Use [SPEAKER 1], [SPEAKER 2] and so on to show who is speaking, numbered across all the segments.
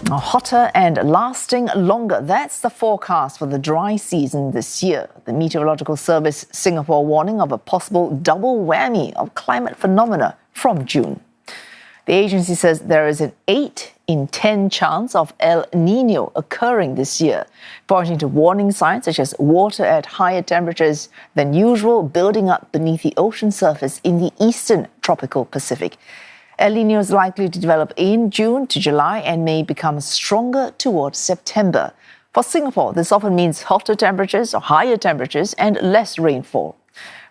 [SPEAKER 1] Hotter and lasting longer. That's the forecast for the dry season this year. The Meteorological Service Singapore warning of a possible double whammy of climate phenomena from June. The agency says there is an 8 in 10 chance of El Nino occurring this year, pointing to warning signs such as water at higher temperatures than usual building up beneath the ocean surface in the eastern tropical Pacific. El Nino is likely to develop in June to July and may become stronger towards September. For Singapore, this often means hotter temperatures or higher temperatures and less rainfall.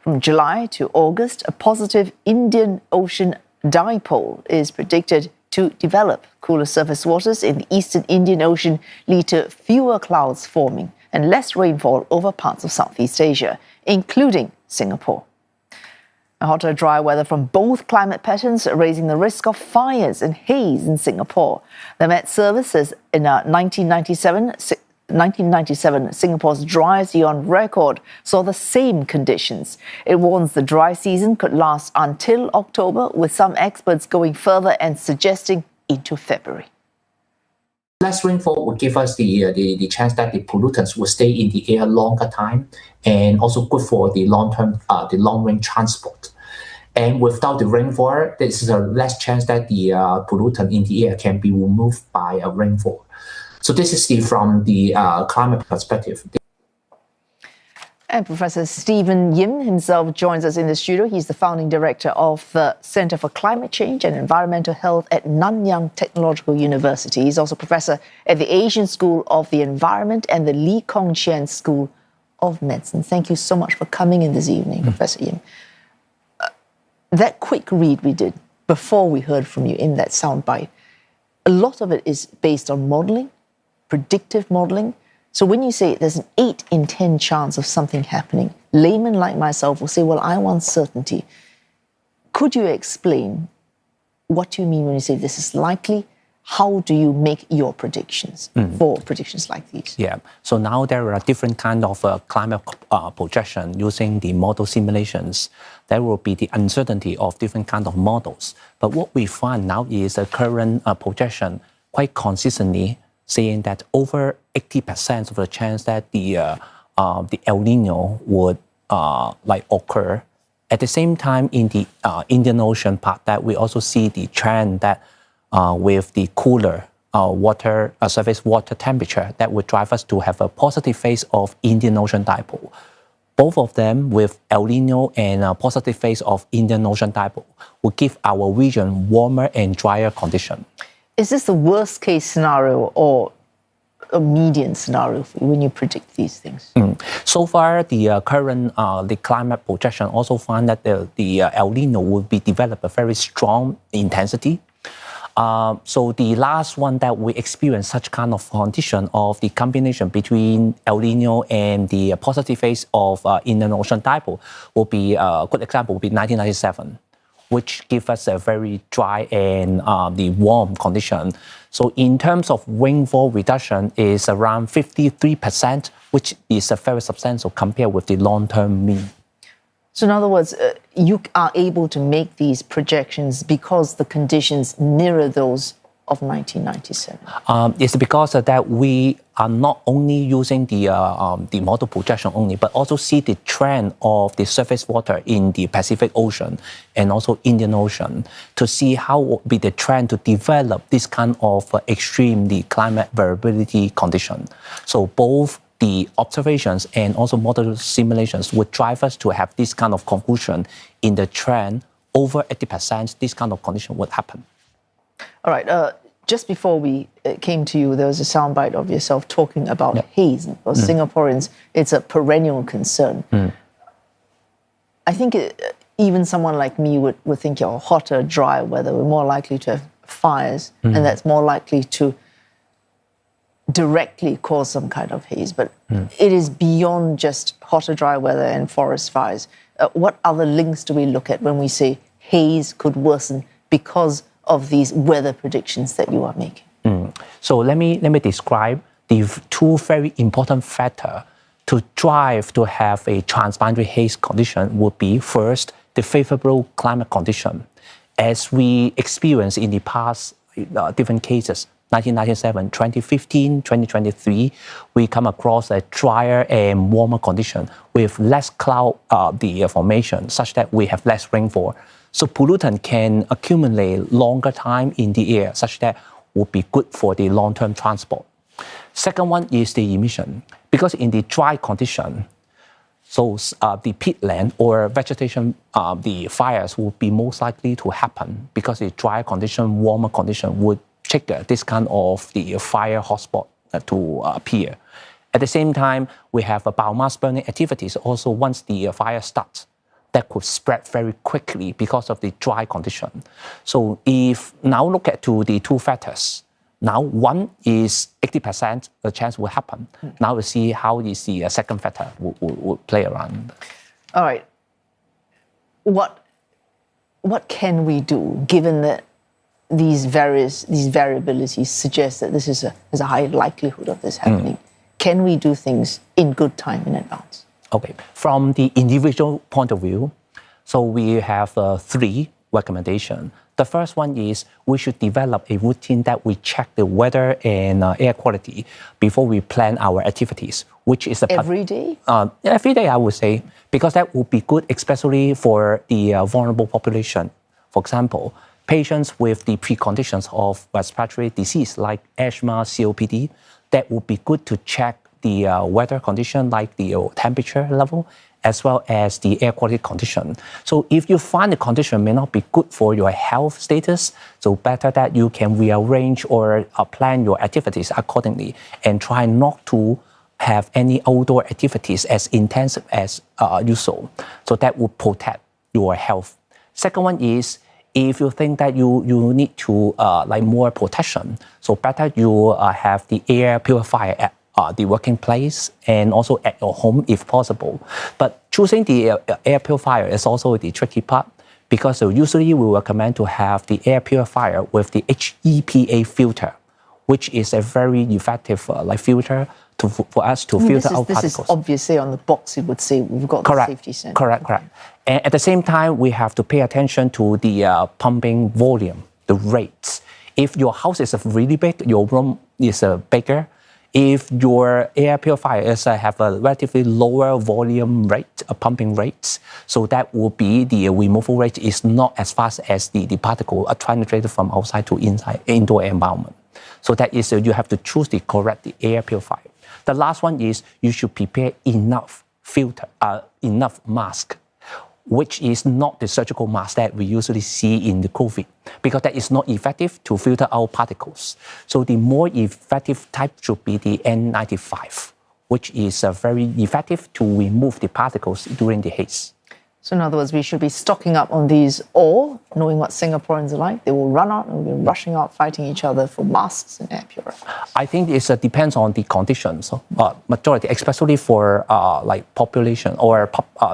[SPEAKER 1] From July to August, a positive Indian Ocean Dipole is predicted to develop. Cooler surface waters in the eastern Indian Ocean lead to fewer clouds forming and less rainfall over parts of Southeast Asia, including Singapore. Hotter, dry weather from both climate patterns raising the risk of fires and haze in Singapore. The Met Service says in 1997, Singapore's driest year on record saw the same conditions. It warns the dry season could last until October, with some experts going further and suggesting into February.
[SPEAKER 2] Less rainfall will give us the chance that the pollutants will stay in the air longer time, and also good for the long-range transport. And without the rainfall, there is a less chance that the pollutant in the air can be removed by a rainfall. So this is from the climate perspective.
[SPEAKER 1] And Professor Stephen Yim himself joins us in the studio. He's the founding director of the Centre for Climate Change and Environmental Health at Nanyang Technological University. He's also professor at the Asian School of the Environment and the Lee Kong Chian School of Medicine. Thank you so much for coming in this evening, Professor Yim. That quick read we did before we heard from you in that soundbite, a lot of it is based on modelling, predictive modelling. So when you say there's an 8 in 10 chance of something happening, laymen like myself will say, well, I want certainty. Could you explain what you mean when you say this is likely? How do you make your predictions for predictions like these?
[SPEAKER 3] Yeah, so now there are different kinds of climate projection using the model simulations. There will be the uncertainty of different kinds of models. But what we find now is a current projection quite consistently saying that over 80% of the chance that the El Nino would occur. At the same time, in the Indian Ocean part, that we also see the trend that with the cooler surface water temperature that would drive us to have a positive phase of Indian Ocean Dipole. Both of them with El Nino and a positive phase of Indian Ocean Dipole will give our region warmer and drier condition.
[SPEAKER 1] Is this the worst case scenario or a median scenario for you when you predict these things?
[SPEAKER 3] So far, the current the climate projection also find that the El Nino will be develop a very strong intensity. So the last one that we experienced such kind of condition of the combination between El Nino and the positive phase of Indian Ocean Dipole will be a good example will be 1997. Which give us a very dry and the warm condition. So in terms of rainfall reduction is around 53%, which is a very substantial compared with the long-term mean.
[SPEAKER 1] So in other words, you are able to make these projections because the conditions mirror those of 1997?
[SPEAKER 3] It's because of that we are not only using the model projection only, but also see the trend of the surface water in the Pacific Ocean and also Indian Ocean to see how will be the trend to develop this kind of extremely climate variability condition. So both the observations and also model simulations would drive us to have this kind of conclusion in the trend over 80%, this kind of condition would happen.
[SPEAKER 1] All right. Just before we came to you, there was a soundbite of yourself talking about haze. For Singaporeans, it's a perennial concern. I think even someone like me would think, hotter, dry weather, we're more likely to have fires, and that's more likely to directly cause some kind of haze. But it is beyond just hotter, dry weather and forest fires. What other links do we look at when we say haze could worsen because of these weather predictions that you are making?
[SPEAKER 3] So let me describe the two very important factors to drive to have a transboundary haze condition would be first, the favorable climate condition. As we experienced in the past different cases, 1997, 2015, 2023, we come across a drier and warmer condition with less cloud formation, such that we have less rainfall. So pollutant can accumulate longer time in the air, such that would be good for the long-term transport. Second one is the emission, because in the dry condition, so the peatland or vegetation, the fires will be most likely to happen because the dry condition, warmer condition would trigger this kind of the fire hotspot to appear. At the same time, we have biomass burning activities also once the fire starts. That could spread very quickly because of the dry condition. So if now look at to the two factors, now one is 80% the chance will happen. Now we see how is the second factor will play around.
[SPEAKER 1] All right. What can we do given that these variabilities suggest that there's a high likelihood of this happening? Can we do things in good time in advance?
[SPEAKER 3] Okay, from the individual point of view, so we have 3 recommendations. The first one is we should develop a routine that we check the weather and air quality before we plan our activities, which is
[SPEAKER 1] every day?
[SPEAKER 3] Every day, I would say, because that would be good, especially for the vulnerable population. For example, patients with the preconditions of respiratory disease like asthma, COPD, that would be good to check the weather condition like the temperature level as well as the air quality condition. So if you find the condition may not be good for your health status, so better that you can rearrange or plan your activities accordingly and try not to have any outdoor activities as intensive as usual. So that would protect your health. Second one is if you think that you need to like more protection, so better you have the air purifier at the working place and also at your home if possible. But choosing the air purifier is also the tricky part because usually we recommend to have the air purifier with the HEPA filter, which is a very effective filter for us to filter out particles. This is
[SPEAKER 1] obviously on the box, it would say we've got the safety center.
[SPEAKER 3] Correct. And at the same time, we have to pay attention to the pumping volume, the rates. If your house is really big, your room is bigger. If your air purifier have a relatively lower volume rate, pumping rates, so that will be the removal rate is not as fast as the particle are translated from outside to inside indoor environment. So that is you have to choose the correct air purifier. The last one is you should prepare enough enough mask, which is not the surgical mask that we usually see in the COVID, because that is not effective to filter out particles. So the more effective type should be the N95, which is very effective to remove the particles during the haze.
[SPEAKER 1] So in other words, we should be stocking up on these all, knowing what Singaporeans are like. They will run out and we'll be rushing out, fighting each other for masks and air purifiers.
[SPEAKER 3] I think it depends on the conditions. Majority, especially for population or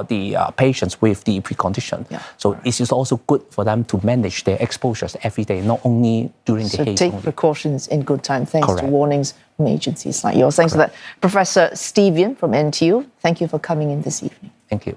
[SPEAKER 3] the patients with the precondition. Yeah. So it is also good for them to manage their exposures every day, not only during the haze.
[SPEAKER 1] So take precautions in good time, thanks to warnings from agencies like yours. Thanks for that. Professor Steve Yin from NTU, thank you for coming in this evening.
[SPEAKER 3] Thank you.